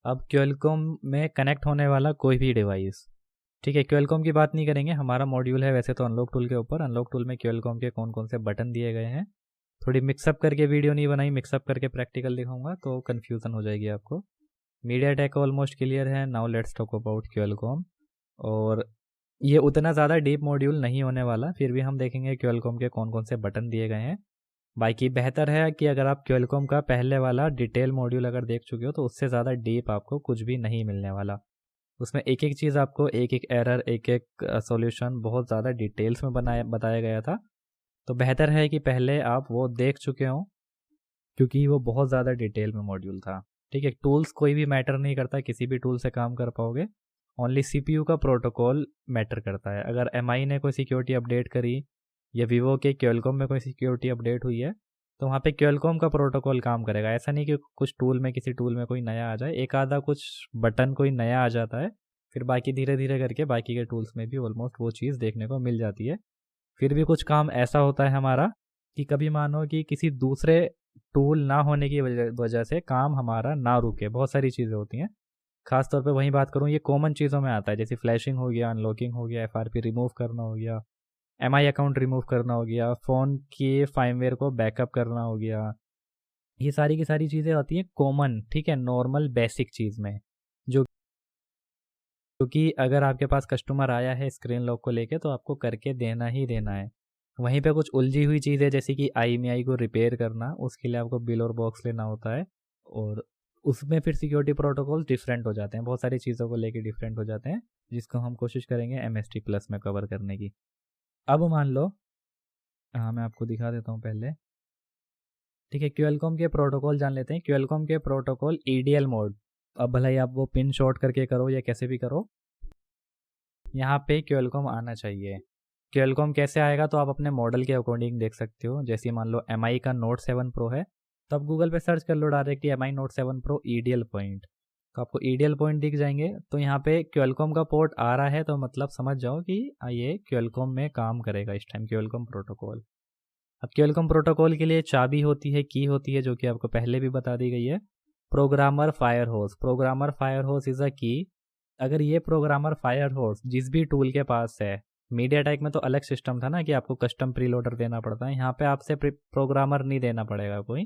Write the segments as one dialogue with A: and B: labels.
A: अब क्वेलकॉम में कनेक्ट होने वाला कोई भी डिवाइस, ठीक है, क्वेलकॉम की बात नहीं करेंगे, हमारा मॉड्यूल है वैसे तो अनलॉक टूल के ऊपर। अनलॉक टूल में क्वेलकॉम के कौन कौन से बटन दिए गए हैं, थोड़ी मिक्सअप करके वीडियो नहीं बनाई, मिक्सअप करके प्रैक्टिकल दिखाऊंगा तो कन्फ्यूज़न हो जाएगी आपको। मीडिया टेक ऑलमोस्ट क्लियर है। Now let's talk about Qualcomm. और ये उतना ज़्यादा डीप मॉड्यूल नहीं होने वाला, फिर भी हम देखेंगे क्वेलकॉम के कौन कौन से बटन दिए गए हैं। बाकी बेहतर है कि अगर आप क्वेलकॉम का पहले वाला डिटेल मॉड्यूल अगर देख चुके हो तो उससे ज़्यादा डीप आपको कुछ भी नहीं मिलने वाला। उसमें एक एक चीज़ आपको, एक एक एरर, एक एक सॉल्यूशन बहुत ज़्यादा डिटेल्स में बताया गया था। तो बेहतर है कि पहले आप वो देख चुके हों, क्योंकि वो बहुत ज़्यादा डिटेल में मॉड्यूल था। ठीक है, टूल्स कोई भी मैटर नहीं करता, किसी भी टूल से काम कर पाओगे। ओनली सीपीयू का प्रोटोकॉल मैटर करता है। अगर एमआई ने कोई सिक्योरिटी अपडेट करी या वीवो के क्वेलकॉम में कोई सिक्योरिटी अपडेट हुई है तो वहाँ पे क्वेलकॉम का प्रोटोकॉल काम करेगा। ऐसा नहीं कि कुछ टूल में, किसी टूल में कोई नया आ जाए, एक आधा कुछ बटन कोई नया आ जाता है, फिर बाकी धीरे धीरे करके बाकी के टूल्स में भी ऑलमोस्ट वो चीज़ देखने को मिल जाती है। फिर भी कुछ काम ऐसा होता है हमारा कि कभी मानो कि किसी दूसरे टूल ना होने की वजह से काम हमारा ना रुके, बहुत सारी चीज़ें होती हैं। खास तौर पे वहीं बात करूँ, ये कॉमन चीज़ों में आता है, जैसे फ्लैशिंग हो गया, अनलॉकिंग हो गया, एफआरपी रिमूव करना हो गया, एमआई अकाउंट रिमूव करना हो गया, फ़ोन के फार्मवेयर को बैकअप करना हो गया। ये सारी की सारी चीज़ें आती हैं कॉमन, ठीक है, नॉर्मल बेसिक चीज़ में, जो क्योंकि अगर आपके पास कस्टमर आया है स्क्रीन लॉक को लेके तो आपको करके देना ही देना है। वहीं पे कुछ उलझी हुई चीज़ है जैसे कि आईएमईआई को रिपेयर करना, उसके लिए आपको बिल और बॉक्स लेना होता है, और उसमें फिर सिक्योरिटी प्रोटोकॉल डिफरेंट हो जाते हैं, बहुत सारी चीज़ों को लेके डिफरेंट हो जाते हैं, जिसको हम कोशिश करेंगे एमएसटी प्लस में कवर करने की। अब मान लो, हाँ मैं आपको दिखा देता हूँ पहले। ठीक है, क्वेलकॉम के प्रोटोकॉल जान लेते हैं। क्वेलकॉम के प्रोटोकॉल ईडीएल मोड, अब भले ही आप वो पिन शॉर्ट करके करो या कैसे भी करो, यहाँ पे क्वेलकॉम आना चाहिए। क्वेलकॉम कैसे आएगा तो आप अपने मॉडल के अकॉर्डिंग देख सकते हो। जैसे मान लो एम का नोट 7 प्रो है, तो आप गूगल पे सर्च कर लो डायरेक्टली एम आई नोट 7 प्रो ईडीएल पॉइंट, तो आपको ईडीएल पॉइंट दिख जाएंगे। तो यहाँ पे क्वेलकॉम का पोर्ट आ रहा है तो मतलब समझ जाओ कि ये क्वेलकॉम में काम करेगा इस टाइम, क्वेलकॉम प्रोटोकॉल। अब क्वेलकॉम प्रोटोकॉल के लिए चाबी होती है, की होती है, जो कि आपको पहले भी बता दी गई है, प्रोग्रामर फायर होस। प्रोग्रामर फायर होस इज़ अ की। अगर ये प्रोग्रामर फायर होस जिस भी टूल के पास है, मीडिया टेक में तो अलग सिस्टम था ना कि आपको कस्टम प्रीलोडर देना पड़ता है, यहाँ पे आपसे प्रोग्रामर नहीं देना पड़ेगा कोई,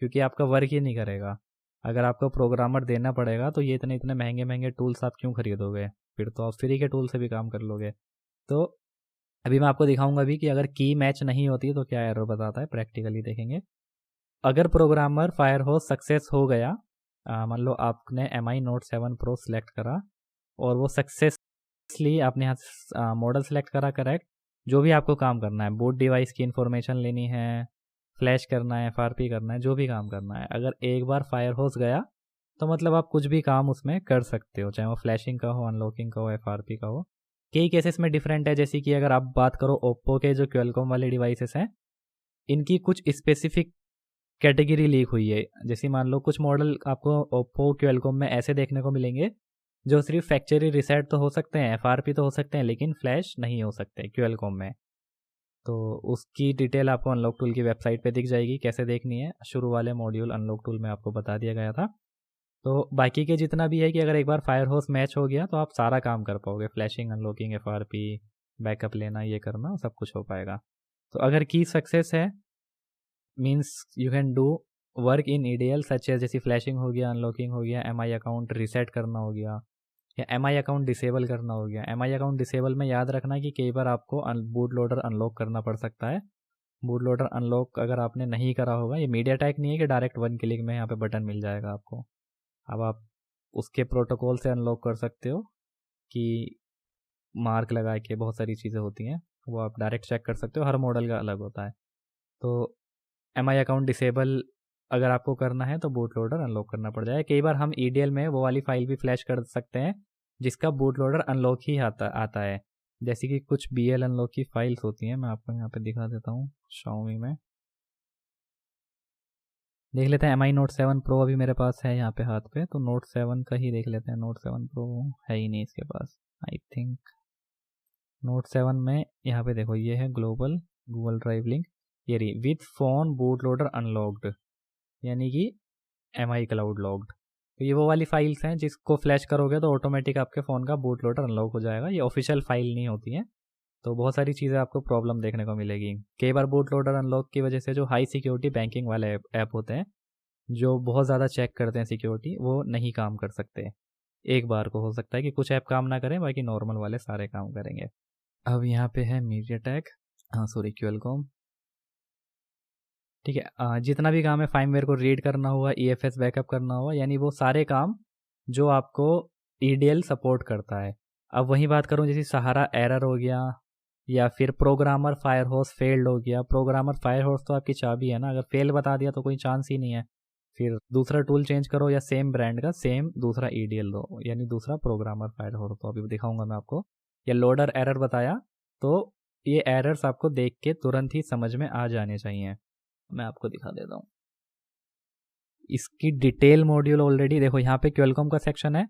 A: क्योंकि आपका वर्क ही नहीं करेगा। अगर आपको प्रोग्रामर देना पड़ेगा तो ये इतने इतने महंगे महंगे टूल्स आप क्यों खरीदोगे, फिर तो आप फ्री के टूल से भी काम कर लोगे। तो अभी मैं आपको दिखाऊंगा भी कि अगर की मैच नहीं होती तो क्या एरर बताता है, प्रैक्टिकली देखेंगे। अगर प्रोग्रामर फायर हो सक्सेस हो गया, मान लो आपने एम आई नोट 7 प्रो सेलेक्ट करा और वो सक्सेसली आपने यहाँ मॉडल सेलेक्ट करा, करेक्ट, जो भी आपको काम करना है, बूट डिवाइस की इंफॉर्मेशन लेनी है, फ्लैश करना है, एफआरपी करना है, जो भी काम करना है, अगर एक बार फायर होस गया तो मतलब आप कुछ भी काम उसमें कर सकते हो, चाहे वो फ्लैशिंग का हो, अनलॉकिंग का हो, एफआरपी का हो। कई केसेस में डिफरेंट है, जैसे कि अगर आप बात करो ओप्पो के जो क्वेलकॉम वाले डिवाइसेस हैं, इनकी कुछ स्पेसिफिक कैटेगरी लीक हुई है। जैसे मान लो कुछ मॉडल आपको ओप्पो क्वेलकॉम में ऐसे देखने को मिलेंगे जो सिर्फ फैक्चरी रिसेट तो हो सकते हैं, एफआरपी तो हो सकते हैं, लेकिन फ्लैश नहीं हो सकते क्वेलकॉम में। तो उसकी डिटेल आपको अनलॉक टूल की वेबसाइट पे दिख जाएगी, कैसे देखनी है, शुरू वाले मॉड्यूल अनलॉक टूल में आपको बता दिया गया था। तो बाकी के जितना भी है कि अगर एक बार फायर होस मैच हो गया तो आप सारा काम कर पाओगे, फ्लैशिंग, अनलॉकिंग, एफआरपी, बैकअप लेना, ये करना, सब कुछ हो पाएगा। तो अगर की सक्सेस है means you can do work in EDL such as, जैसी फ्लैशिंग हो गया, अनलॉकिंग हो गया, एमआई अकाउंट रीसेट करना हो गया, या एमआई अकाउंट डिसेबल करना हो गया। एमआई अकाउंट डिसेबल में याद रखना कि कई बार आपको बूट लोडर अनलॉक करना पड़ सकता है। बूट लोडर अनलॉक अगर आपने नहीं करा होगा, ये मीडिया टेक नहीं है कि डायरेक्ट वन क्लिक में यहाँ पे बटन मिल जाएगा आपको। अब आप उसके प्रोटोकॉल से अनलॉक कर सकते हो कि मार्क लगा के, बहुत सारी चीज़ें होती हैं, वो आप डायरेक्ट चेक कर सकते हो, हर मॉडल का अलग होता है। तो एम आई अकाउंट डिसेबल अगर आपको करना है तो बूट लोडर अनलॉक करना पड़ जाए। कई बार हम ईडीएल में वो वाली फाइल भी फ्लैश कर सकते हैं जिसका बूट लोडर अनलॉक ही आता है, जैसे कि कुछ बीएल अनलॉक की फाइल्स होती हैं। मैं आपको यहाँ पे दिखा देता हूँ, शाओमी में देख लेते हैं। एम आई नोट 7 प्रो अभी मेरे पास है यहाँ पे हाथ पे, तो नोट 7 का ही देख लेते हैं। नोट 7 प्रो है ही नहीं इसके पास आई थिंक। नोट 7 में यहाँ पे देखो, ये है ग्लोबल गूगल ड्राइव लिंक, ये रही with phone boot loader unlocked, यानी कि एम आई क्लाउड लॉक्ड। तो ये वो वाली फाइल्स हैं जिसको फ्लैश करोगे तो ऑटोमेटिक आपके फ़ोन का बूट लोडर अनलॉक हो जाएगा। ये ऑफिशियल फाइल नहीं होती हैं, तो बहुत सारी चीज़ें आपको प्रॉब्लम देखने को मिलेगी। कई बार बूट लोडर अनलॉक की वजह से जो हाई सिक्योरिटी बैंकिंग वाले ऐप होते हैं, जो बहुत ज़्यादा चेक करते हैं सिक्योरिटी, वो नहीं काम कर सकते। एक बार को हो सकता है कि कुछ ऐप काम ना करें, बाकी नॉर्मल वाले सारे काम करेंगे। अब यहाँ पे है मीडियाटेक, क्यूएलकॉम। ठीक है, जितना भी काम है फार्मवेयर को रीड करना हुआ, EFS बैकअप करना हुआ, यानी वो सारे काम जो आपको EDL सपोर्ट करता है। अब वही बात करूँ, जैसे सहारा एरर हो गया या फिर प्रोग्रामर फायरहोस फेल्ड हो गया। प्रोग्रामर फायरहोस तो आपकी चाबी है ना, अगर फेल बता दिया तो कोई चांस ही नहीं है। फिर दूसरा टूल चेंज करो या सेम ब्रांड का सेम दूसरा EDL दो, यानी दूसरा प्रोग्रामर फायरहोस। तो अभी दिखाऊंगा मैं आपको। या लोडर एरर बताया, तो ये एरर्स आपको देख के तुरंत ही समझ में आ जाने चाहिए। मैं आपको दिखा देता हूँ इसकी डिटेल मॉड्यूल। ऑलरेडी देखो यहाँ पे क्वेलकॉम का सेक्शन है,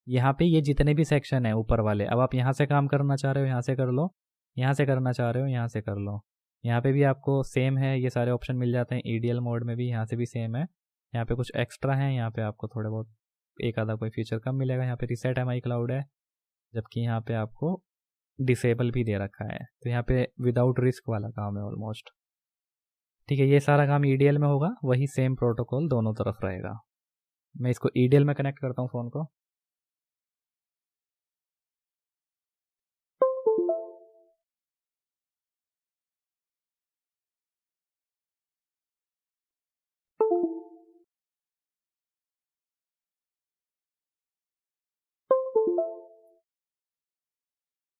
A: यहाँ पे ये जितने भी सेक्शन है ऊपर वाले। अब आप यहाँ से काम करना चाह रहे हो यहाँ से कर लो, यहाँ से करना चाह रहे हो यहाँ से कर लो। यहाँ पे भी आपको सेम है, ये सारे ऑप्शन मिल जाते हैं। EDL मोड में भी यहाँ से भी सेम है। यहाँ पे कुछ एक्स्ट्रा है, यहाँ पे आपको थोड़े बहुत एक आधा कोई फीचर कम मिलेगा। यहाँ पे रिसेट MI क्लाउड है, जबकि यहाँ पे आपको डिसेबल भी दे रखा है। तो यहाँ पे विदाउट रिस्क वाला काम है ऑलमोस्ट। ठीक है, ये सारा काम EDL में होगा, वही सेम प्रोटोकॉल दोनों तरफ रहेगा। मैं इसको EDL में कनेक्ट करता हूँ फ़ोन को।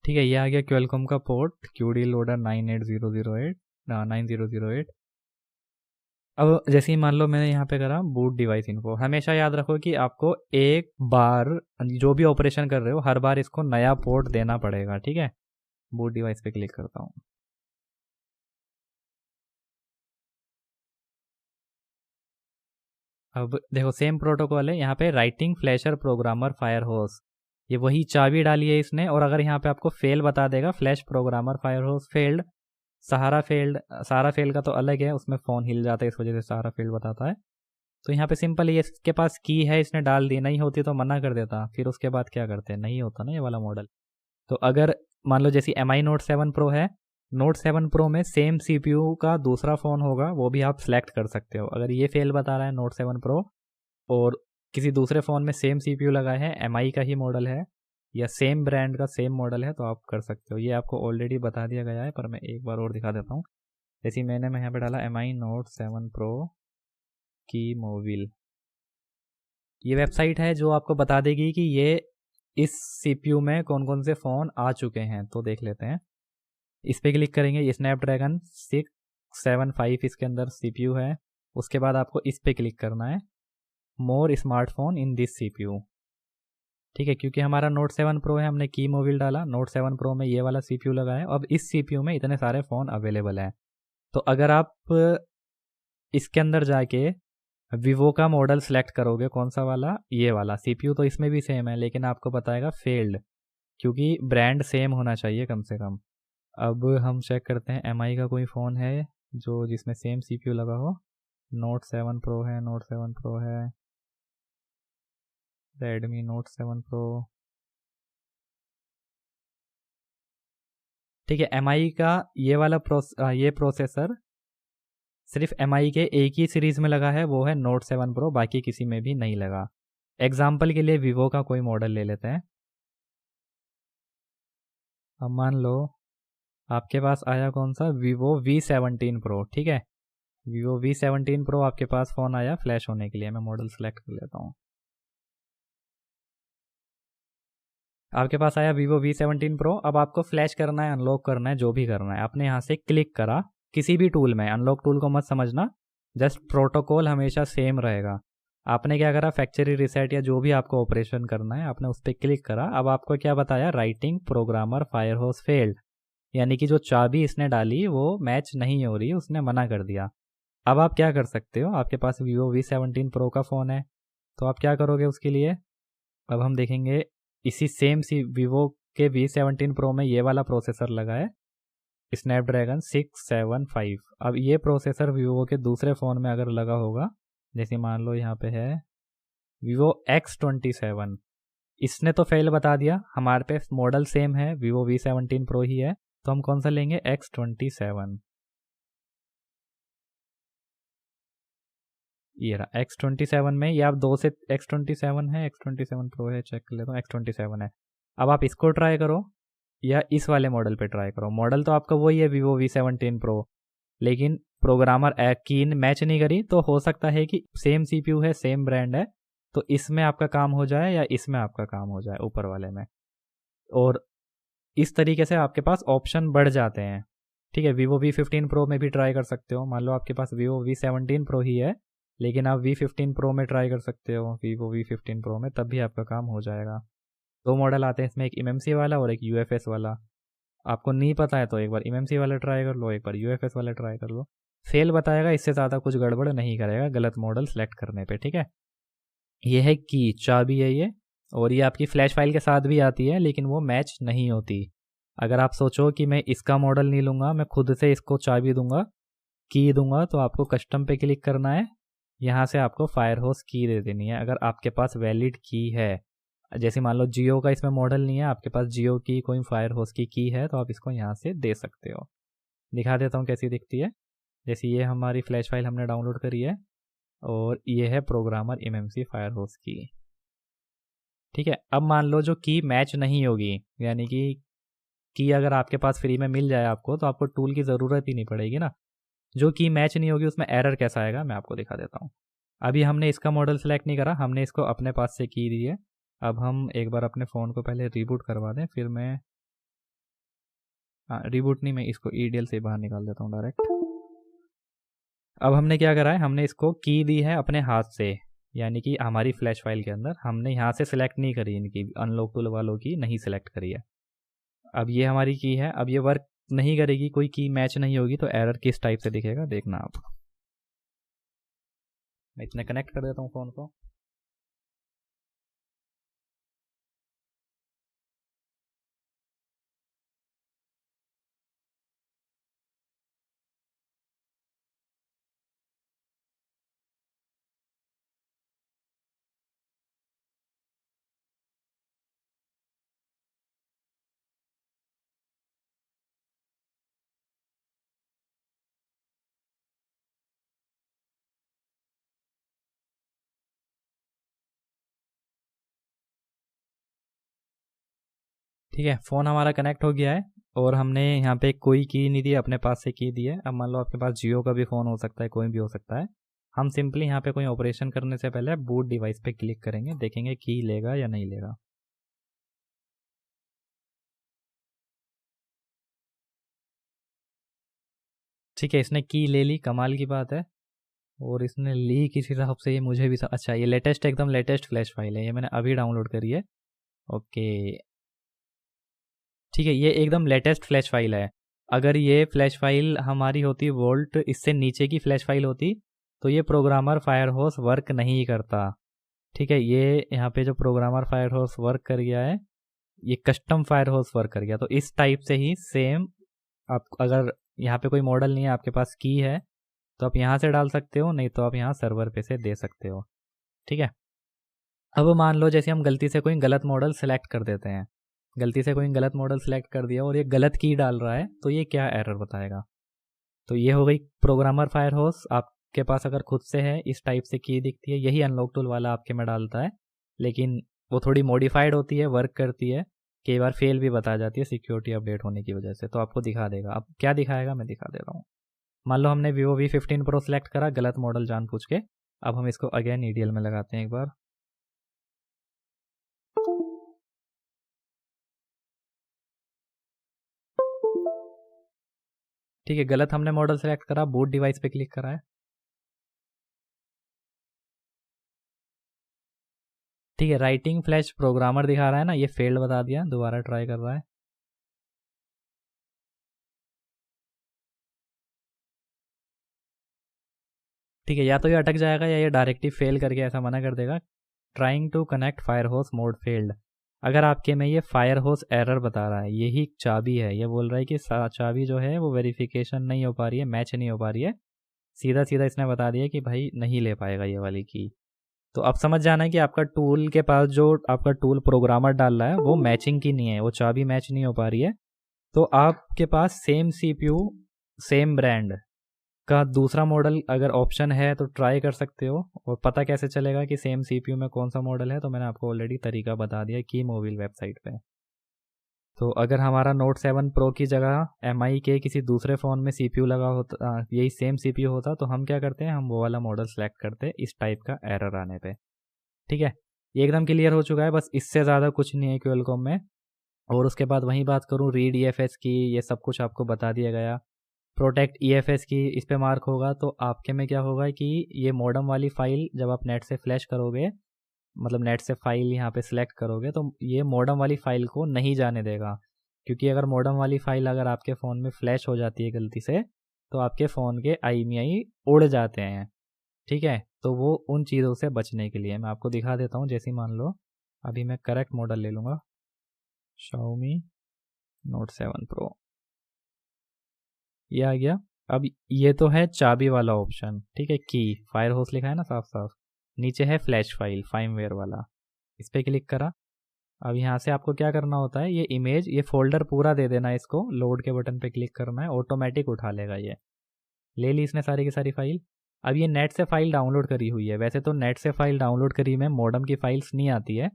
A: ठीक है, ये आ गया क्वेलकॉम का पोर्ट QD लोडर 9008। अब जैसे ही मान लो मैंने यहाँ पे करा बूट डिवाइस इन्फो। हमेशा याद रखो कि आपको एक बार जो भी ऑपरेशन कर रहे हो, हर बार इसको नया पोर्ट देना पड़ेगा। ठीक है, बूट डिवाइस पे क्लिक करता हूँ। अब देखो सेम प्रोटोकॉल है, यहाँ पे राइटिंग फ्लैशर प्रोग्रामर फायरहोस, ये वही चाबी डाली है इसने। और अगर यहाँ पे आपको फेल बता देगा, फ्लैश प्रोग्रामर फायरहोस फेल्ड, सहारा फेल्ड। सहारा फेल्ड का तो अलग है, उसमें फ़ोन हिल जाता है, इस वजह से सहारा फेल्ड बताता है। तो यहाँ पे सिंपल ये इसके पास की है, इसने डाल दी, नहीं होती तो मना कर देता। फिर उसके बाद क्या करते हैं, नहीं होता ना ये वाला मॉडल। तो अगर मान लो जैसे MI Note 7 Pro है, Note 7 Pro में सेम CPU का दूसरा फ़ोन होगा, वो भी आप सिलेक्ट कर सकते हो। अगर ये फेल बता रहा है Note 7 Pro और किसी दूसरे फ़ोन में सेम CPU लगा है, MI का ही मॉडल है या सेम ब्रांड का सेम मॉडल है, तो आप कर सकते हो। ये आपको ऑलरेडी बता दिया गया है, पर मैं एक बार और दिखा देता हूँ। जैसे मैं यहाँ पे डाला MI Note 7 Pro की मोबिल, ये वेबसाइट है जो आपको बता देगी कि ये इस CPU में कौन कौन से फ़ोन आ चुके हैं। तो देख लेते हैं, इस पर क्लिक करेंगे। ये स्नैपड्रैगन 675 इसके अंदर CPU है। उसके बाद आपको इस पर क्लिक करना है, मोर स्मार्टफोन इन दिस CPU। ठीक है, क्योंकि हमारा Note 7 Pro है, हमने की मोबिल डाला, Note 7 Pro में ये वाला CPU लगा है। अब इस CPU में इतने सारे फ़ोन अवेलेबल हैं। तो अगर आप इसके अंदर जाके वीवो का मॉडल सेलेक्ट करोगे, कौन सा वाला, ये वाला, CPU तो इसमें भी सेम है, लेकिन आपको बताएगा फेल्ड, क्योंकि ब्रांड सेम होना चाहिए कम से कम। अब हम चेक करते हैं MI का कोई फ़ोन है जो जिसमें सेम CPU लगा हो। Note 7 Pro है, Note 7 Pro है, Redmi Note 7 Pro। ठीक है, MI का ये वाला ये प्रोसेसर सिर्फ MI के एक ही सीरीज़ में लगा है, वो है Note 7 Pro, बाकी किसी में भी नहीं लगा। एग्जाम्पल के लिए वीवो का कोई मॉडल ले लेते हैं। अब मान लो आपके पास आया कौन सा, Vivo V17 Pro। ठीक है, Vivo V17 Pro आपके पास फ़ोन आया फ्लैश होने के लिए। मैं मॉडल सेलेक्ट कर लेता हूँ। आपके पास आया Vivo V17 Pro। अब आपको फ्लैश करना है, अनलॉक करना है, जो भी करना है। आपने यहाँ से क्लिक करा किसी भी टूल में, अनलॉक टूल को मत समझना, जस्ट प्रोटोकॉल हमेशा सेम रहेगा। आपने क्या करा, फैक्ट्री रिसेट या जो भी आपको ऑपरेशन करना है, आपने उस पर क्लिक करा। अब आपको क्या बताया, राइटिंग प्रोग्रामर फायरहोस फेल्ड, यानी कि जो चाबी इसने डाली वो मैच नहीं हो रही, उसने मना कर दिया। अब आप क्या कर सकते हो, आपके पास Vivo V17 Pro का फ़ोन है, तो आप क्या करोगे उसके लिए। अब हम देखेंगे इसी सेम Vivo के V17 Pro में ये वाला प्रोसेसर लगा है, स्नैपड्रैगन 675। अब ये प्रोसेसर Vivo के दूसरे फ़ोन में अगर लगा होगा, जैसे मान लो यहाँ पे है Vivo X27, इसने तो फेल बता दिया। हमारे पास मॉडल सेम है, Vivo V17 Pro ही है, तो हम कौन सा लेंगे, X27। ये रहा X27 में, ये आप 2 से X27 है, X27 Pro है, चेक कर लेता हूँ, X27 है। अब आप इसको ट्राई करो या इस वाले मॉडल पे ट्राई करो। मॉडल तो आपका वही है, Vivo V17 Pro, लेकिन प्रोग्रामर की मैच नहीं करी। तो हो सकता है कि सेम CPU है, सेम ब्रांड है, तो इसमें आपका काम हो जाए या इसमें आपका काम हो जाए, ऊपर वाले में। और इस तरीके से आपके पास ऑप्शन बढ़ जाते हैं। ठीक है, Vivo V15 Pro में भी ट्राई कर सकते हो। मान लो आपके पास Vivo V17 Pro ही है, लेकिन आप V15 Pro में ट्राई कर सकते हो, Vivo V15 Pro में, तब भी आपका काम हो जाएगा। 2 मॉडल आते हैं इसमें, एक MMC वाला और एक UFS वाला। आपको नहीं पता है तो एक बार MMC वाला ट्राई कर लो, एक बार UFS वाला ट्राई कर लो। फेल बताएगा, इससे ज़्यादा कुछ गड़बड़ नहीं करेगा गलत मॉडल सेलेक्ट करने पे। ठीक है, ये है की, चाबी है ये, और ये आपकी फ्लैश फाइल के साथ भी आती है, लेकिन वो मैच नहीं होती। अगर आप सोचो कि मैं इसका मॉडल नहीं लूँगा, मैं खुद से इसको चाबी दूंगा, की दूंगा, तो आपको कस्टम पे क्लिक करना है, यहाँ से आपको फायर होस की दे देनी है। अगर आपके पास वैलिड की है, जैसे मान लो जियो का इसमें मॉडल नहीं है, आपके पास जियो की कोई फायर होस की है, तो आप इसको यहाँ से दे सकते हो। दिखा देता हूँ कैसी दिखती है। जैसे ये हमारी फ्लैश फाइल हमने डाउनलोड करी है, और ये है प्रोग्रामर MMC फायर होस की। ठीक है, अब मान लो जो की मैच नहीं होगी, यानी कि अगर आपके पास फ्री में मिल जाए आपको, तो आपको टूल की ज़रूरत ही नहीं पड़ेगी ना। जो की मैच नहीं होगी उसमें एरर कैसा आएगा, मैं आपको दिखा देता हूँ। अभी हमने इसका मॉडल सेलेक्ट नहीं करा, हमने इसको अपने पास से की दी है। अब हम एक बार अपने फ़ोन को पहले रीबूट करवा दें, फिर मैं, हाँ रीबूट नहीं, मैं इसको EDL से बाहर निकाल देता हूँ डायरेक्ट। अब हमने क्या करा है, हमने इसको की दी है अपने हाथ से, यानी कि हमारी फ्लैश फाइल के अंदर हमने यहाँ से सिलेक्ट नहीं करी, इनकी अनलॉक टूल वालों की नहीं सिलेक्ट करी है। अब ये हमारी की है, अब ये वर्क नहीं करेगी, कोई की मैच नहीं होगी, तो एरर किस टाइप से दिखेगा देखना आप। मैं इतने कनेक्ट कर देता हूँ फ़ोन को। ठीक है, फ़ोन हमारा कनेक्ट हो गया है, और हमने यहाँ पे कोई की नहीं दी, अपने पास से की दी है। अब मान लो आपके पास जियो का भी फ़ोन हो सकता है, कोई भी हो सकता है। हम सिंपली यहाँ पे कोई ऑपरेशन करने से पहले बूट डिवाइस पे क्लिक करेंगे, देखेंगे की लेगा या नहीं लेगा। ठीक है, इसने की ले ली, कमाल की बात है। और इसने ली किस हिसाब से, ये मुझे भी अच्छा, ये लेटेस्ट, एकदम लेटेस्ट फ्लैश फाइल है, ये मैंने अभी डाउनलोड करी है। ओके, ठीक है, ये एकदम लेटेस्ट फ्लैश फाइल है। अगर ये फ्लैश फाइल हमारी होती वोल्ट इससे नीचे की फ्लैश फाइल होती, तो ये प्रोग्रामर फायरहोस वर्क नहीं करता। ठीक है, ये यहाँ पे जो प्रोग्रामर फायरहोस वर्क कर गया है, ये कस्टम फायरहोस वर्क कर गया। तो इस टाइप से ही सेम, आप अगर यहाँ पे कोई मॉडल नहीं है, आपके पास की है, तो आप यहाँ से डाल सकते हो, नहीं तो आप यहाँ सर्वर पे से दे सकते हो। ठीक है, अब मान लो जैसे हम गलती से कोई गलत मॉडल सेलेक्ट कर देते हैं, गलती से कोई गलत मॉडल सेलेक्ट कर दिया और ये गलत की डाल रहा है, तो ये क्या एरर बताएगा। तो ये हो गई प्रोग्रामर फायरहोस। आपके पास अगर खुद से है, इस टाइप से की दिखती है, यही अनलॉक टूल वाला आपके में डालता है, लेकिन वो थोड़ी मॉडिफाइड होती है, वर्क करती है, कई बार फेल भी बता जाती है सिक्योरिटी अपडेट होने की वजह से। तो आपको दिखा देगा, अब क्या दिखाएगा मैं दिखा दे रहा हूँ। मान लो हमने Vivo V15 Pro सेलेक्ट करा गलत मॉडल जान पूछ के, अब हम इसको अगेन EDL में लगाते हैं एक बार। ठीक है, गलत हमने मॉडल सेलेक्ट करा, बूट डिवाइस पे क्लिक करा है। ठीक है, राइटिंग फ्लैश प्रोग्रामर दिखा रहा है ना, ये फेल्ड बता दिया, दोबारा ट्राई कर रहा है। ठीक है, या तो ये अटक जाएगा या ये डायरेक्टली फेल करके ऐसा मना कर देगा, ट्राइंग टू कनेक्ट फायर होस मोड फेल्ड। अगर आपके में ये फायर होस एरर बता रहा है, यही चाबी है, ये बोल रहा है कि चाबी जो है वो वेरिफिकेशन नहीं हो पा रही है, मैच नहीं हो पा रही है, सीधा सीधा इसने बता दिया कि भाई नहीं ले पाएगा ये वाली की। तो अब समझ जाना है कि आपका टूल के पास जो आपका टूल प्रोग्रामर डाल रहा है वो मैचिंग की नहीं है, वो चाबी मैच नहीं हो पा रही है। तो आपके पास सेम CPU सेम ब्रांड का दूसरा मॉडल अगर ऑप्शन है तो ट्राई कर सकते हो। और पता कैसे चलेगा कि सेम CPU में कौन सा मॉडल है, तो मैंने आपको ऑलरेडी तरीका बता दिया की मोबाइल वेबसाइट पे। तो अगर हमारा Note 7 Pro की जगह MI के किसी दूसरे फ़ोन में CPU लगा होता, यही सेम CPU होता, तो हम क्या करते हैं, हम वो वाला मॉडल सेलेक्ट करते इस टाइप का एरर आने पे। ठीक है, ये एकदम क्लियर हो चुका है, बस इससे ज़्यादा कुछ नहीं है क्वेलकॉम में। और उसके बाद वहीं बात करूँ रीड EFS की, ये सब कुछ आपको बता दिया गया। प्रोटेक्ट EFS की इस पे मार्क होगा तो आपके में क्या होगा कि ये मॉडम वाली फ़ाइल जब आप नेट से फ्लैश करोगे, मतलब नेट से फ़ाइल यहाँ पे सिलेक्ट करोगे, तो ये मॉडम वाली फ़ाइल को नहीं जाने देगा। क्योंकि अगर मॉडम वाली फ़ाइल अगर आपके फ़ोन में फ्लैश हो जाती है गलती से, तो आपके फ़ोन के IMEI उड़ जाते हैं। ठीक है, तो वो उन चीज़ों से बचने के लिए मैं आपको दिखा देता हूँ। जैसे मान लो अभी मैं करेक्ट मॉडल ले लूँगा, Xiaomi Note 7 Pro, ये आ गया। अब ये तो है चाबी वाला ऑप्शन, ठीक है, की फायर होस्ट लिखा है ना साफ साफ, नीचे है फ्लैश फाइल फाइमवेयर वाला, इस पर क्लिक करा। अब यहाँ से आपको क्या करना होता है, ये इमेज, ये फोल्डर पूरा दे देना, इसको लोड के बटन पे क्लिक करना है, ऑटोमेटिक उठा लेगा। ये ले ली इसने सारी की सारी फाइल। अब ये नेट से फाइल डाउनलोड करी हुई है, वैसे तो नेट से फाइल डाउनलोड करी में मॉडम की फाइल्स नहीं आती है।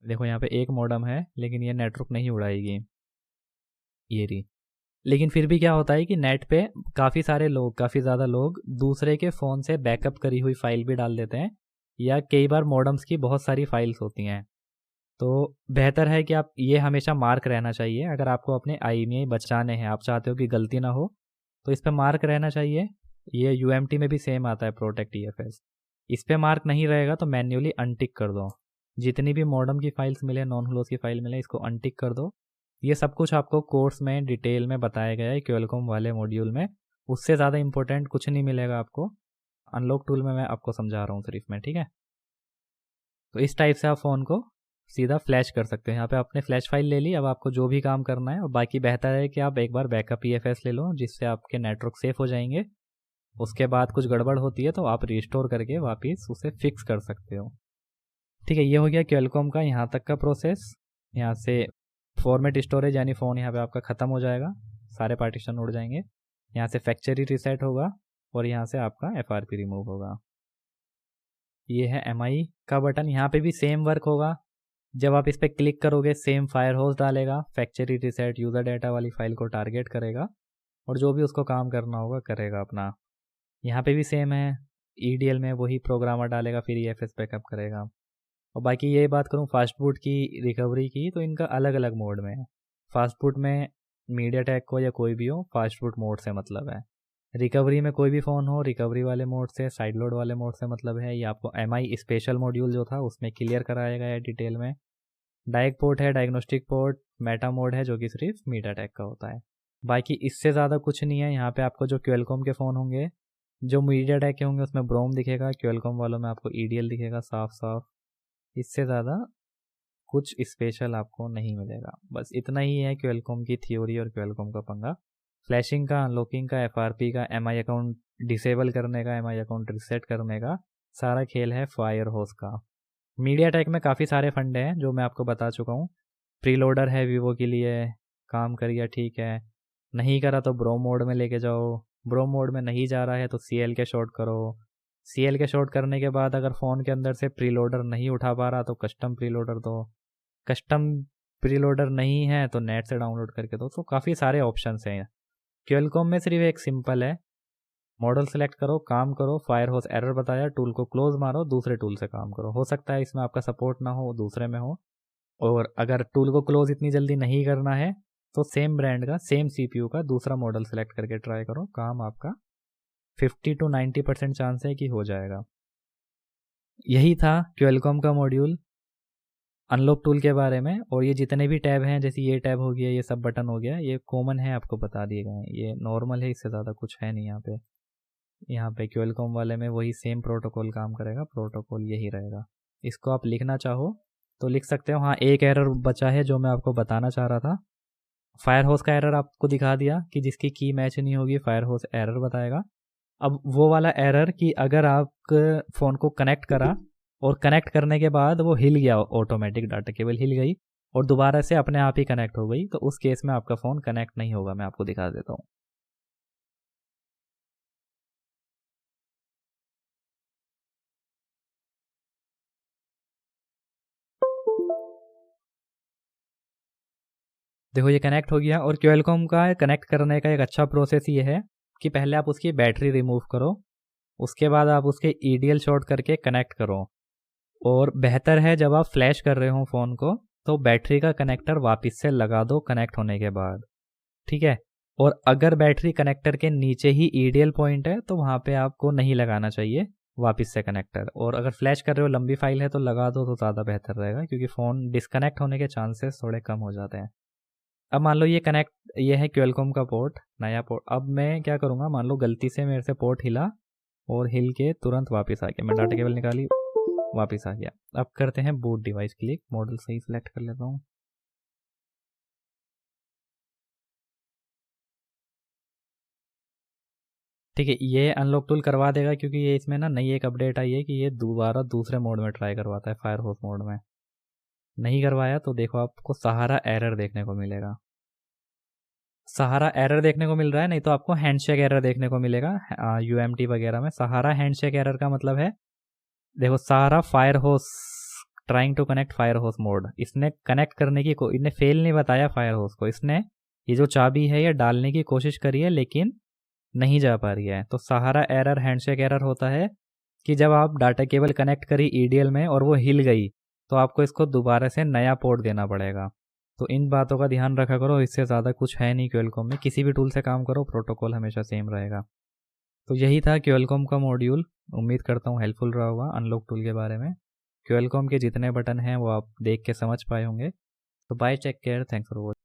A: देखो यहाँ पे एक मॉडम है लेकिन ये नेटवर्क नहीं उड़ाएगी, ये रही। लेकिन फिर भी क्या होता है कि नेट पे काफ़ी सारे लोग, काफ़ी ज़्यादा लोग दूसरे के फ़ोन से बैकअप करी हुई फाइल भी डाल देते हैं, या कई बार मॉडम्स की बहुत सारी फाइल्स होती हैं। तो बेहतर है कि आप ये हमेशा मार्क रहना चाहिए, अगर आपको अपने IMEI बचाने हैं, आप चाहते हो कि गलती ना हो, तो इस पर मार्क रहना चाहिए। ये UMT में भी सेम आता है प्रोटेक्ट EFS। इस पर मार्क नहीं रहेगा तो मैन्युअली अनटिक कर दो। जितनी भी मॉडम की फाइल्स मिले, नॉन फ्लोस की फाइल मिले, इसको अनटिक कर दो। ये सब कुछ आपको कोर्स में डिटेल में बताया गया है क्वेलकॉम वाले मॉड्यूल में, उससे ज़्यादा इंपॉर्टेंट कुछ नहीं मिलेगा आपको। अनलॉक टूल में मैं आपको समझा रहा हूँ सिर्फ मैं, ठीक है। तो इस टाइप से आप फ़ोन को सीधा फ्लैश कर सकते हैं। यहाँ पे आपने फ्लैश फाइल ले ली, अब आपको जो भी काम करना है, और बाकी बेहतर है कि आप एक बार बैकअप EFS ले लो, जिससे आपके नेटवर्क सेफ हो जाएंगे। उसके बाद कुछ गड़बड़ होती है तो आप रिस्टोर करके वापस उसे फिक्स कर सकते हो। ठीक है, ये हो गया क्वेलकॉम का यहाँ तक का प्रोसेस। यहाँ से फॉर्मेट स्टोरेज यानी फ़ोन यहाँ पे आपका ख़त्म हो जाएगा, सारे पार्टीशन उड़ जाएंगे। यहाँ से फैक्ट्री रीसेट होगा और यहाँ से आपका FRP रिमूव होगा। ये है MI का बटन, यहाँ पे भी सेम वर्क होगा। जब आप इस पर क्लिक करोगे सेम फायर होस्ट डालेगा, फैक्ट्री रीसेट यूज़र डाटा वाली फाइल को टारगेट करेगा और जो भी उसको काम करना होगा करेगा अपना। यहाँ पे भी सेम है, EDL में वही प्रोग्रामर डालेगा, फिर EFS बैकअप करेगा। और बाकी ये बात करूँ फास्ट बूट की रिकवरी की, तो इनका अलग अलग मोड में है। फास्ट बूट में MediaTek को या कोई भी हो, फास्ट बूट मोड से मतलब है। रिकवरी में कोई भी फ़ोन हो, रिकवरी वाले मोड से, साइड लोड वाले मोड से मतलब है। ये आपको MI स्पेशल मॉड्यूल जो था उसमें क्लियर कराया गया है डिटेल में। डायरेक्ट पोर्ट है, डायग्नोस्टिक पोर्ट, मेटा मोड है जो कि सिर्फ MediaTek का होता है। बाकी इससे ज़्यादा कुछ नहीं है। यहाँ पे आपको जो क्वेलकॉम के फ़ोन होंगे, जो MediaTek के होंगे उसमें ब्रोम दिखेगा, क्वेलकॉम वालों में आपको EDL दिखेगा साफ साफ। इससे ज़्यादा कुछ स्पेशल आपको नहीं मिलेगा। बस इतना ही है क्वेलकॉम की थ्योरी और क्वेलकॉम का पंगा। फ्लैशिंग का, अनलॉकिंग का, FRP का, MI अकाउंट डिसेबल करने का, MI अकाउंट रिसेट करने का सारा खेल है फायर होस्ट का। MediaTek में काफ़ी सारे फंडे हैं जो मैं आपको बता चुका हूँ। प्रीलोडर है वीवो के लिए, काम करिए ठीक है, नहीं करा तो ब्रो मोड में लेके जाओ, ब्रो मोड में नहीं जा रहा है तो CL शॉर्ट करो, CL शॉर्ट करने के बाद अगर फ़ोन के अंदर से प्रीलोडर नहीं उठा पा रहा तो कस्टम प्रीलोडर दो, कस्टम प्रीलोडर नहीं है तो नेट से डाउनलोड करके दो। तो काफ़ी सारे ऑप्शंस हैं। क्वेलकॉम में सिर्फ एक सिंपल है, मॉडल सेलेक्ट करो, काम करो, फायर होस्ट एरर बताया, टूल को क्लोज मारो, दूसरे टूल से काम करो। हो सकता है इसमें आपका सपोर्ट ना हो, दूसरे में हो। और अगर टूल को क्लोज इतनी जल्दी नहीं करना है तो सेम ब्रांड का, सेम CPU का दूसरा मॉडल सेलेक्ट करके ट्राई करो, काम आपका 50 to 90% चांस है कि हो जाएगा। यही था क्वेलकॉम का मॉड्यूल अनलॉक टूल के बारे में। और ये जितने भी टैब हैं, जैसे ये टैब हो गया, ये सब बटन हो गया, ये कॉमन है, आपको बता दिए गए हैं, ये नॉर्मल है, इससे ज़्यादा कुछ है नहीं। यहाँ पे क्वेलकॉम वाले में वही सेम प्रोटोकॉल काम करेगा, प्रोटोकॉल यही रहेगा। इसको आप लिखना चाहो तो लिख सकते हो। हाँ, एक एरर बचा है जो मैं आपको बताना चाह रहा था। फायर होस्ट का एरर आपको दिखा दिया कि जिसकी की मैच नहीं होगी फायर होस्ट एरर बताएगा। अब वो वाला एरर कि अगर आप फ़ोन को कनेक्ट करा और कनेक्ट करने के बाद वो हिल गया, ऑटोमेटिक डाटा केबल हिल गई और दोबारा से अपने आप ही कनेक्ट हो गई, तो उस केस में आपका फ़ोन कनेक्ट नहीं होगा। मैं आपको दिखा देता हूँ। देखो ये कनेक्ट हो गया। और क्वेलकॉम का कनेक्ट करने का एक अच्छा प्रोसेस ये है कि पहले आप उसकी बैटरी रिमूव करो, उसके बाद आप उसके ईडीएल शॉर्ट करके कनेक्ट करो। और बेहतर है जब आप फ्लैश कर रहे हो फ़ोन को तो बैटरी का कनेक्टर वापस से लगा दो कनेक्ट होने के बाद, ठीक है। और अगर बैटरी कनेक्टर के नीचे ही ईडीएल पॉइंट है तो वहाँ पे आपको नहीं लगाना चाहिए वापस से कनेक्टर। और अगर फ्लैश कर रहे हो, लंबी फाइल है, तो लगा दो तो ज़्यादा बेहतर रहेगा, क्योंकि फ़ोन डिस्कनेक्ट होने के चांसेस थोड़े कम हो जाते हैं। अब मान लो ये कनेक्ट, ये है क्वेलकॉम का पोर्ट, नया पोर्ट। अब मैं क्या करूँगा, मान लो गलती से मेरे से पोर्ट हिला और हिल के तुरंत वापस आ गया, मैं डाटा केबल निकाली, वापस आ गया। अब करते हैं बूट डिवाइस क्लिक, मॉडल सही सिलेक्ट कर लेता हूँ। ठीक है, ये अनलॉक टूल करवा देगा, क्योंकि ये इसमें ना नई एक अपडेट आई है कि ये दोबारा दूसरे मोड में ट्राई करवाता है, फायरफॉक्स मोड में। नहीं करवाया तो देखो आपको सहारा एरर देखने को मिलेगा। सहारा एरर देखने को मिल रहा है, नहीं तो आपको हैंडशेक एरर देखने को मिलेगा यूएमटी वगैरह में। सहारा हैंडशेक एरर का मतलब है, देखो सहारा फायर होस ट्राइंग टू कनेक्ट फायर होस मोड, इसने कनेक्ट करने की इसने फेल नहीं बताया फायर होस को, इसने ये जो चाबी है ये डालने की कोशिश करी है लेकिन नहीं जा पा रही है। तो सहारा एरर हैंडशेक एरर होता है कि जब आप डाटा केबल कनेक्ट करी ईडीएल में और वो हिल गई तो आपको इसको दोबारा से नया पोर्ट देना पड़ेगा। तो इन बातों का ध्यान रखा करो, इससे ज़्यादा कुछ है नहीं क्वेलकॉम में। किसी भी टूल से काम करो, प्रोटोकॉल हमेशा सेम रहेगा। तो यही था क्वेलकॉम का मॉड्यूल। उम्मीद करता हूँ हेल्पफुल रहा होगा अनलॉक टूल के बारे में। क्वेलकॉम के जितने बटन हैं वो आप देख के समझ पाए होंगे। तो bye, take care, thanks for watching.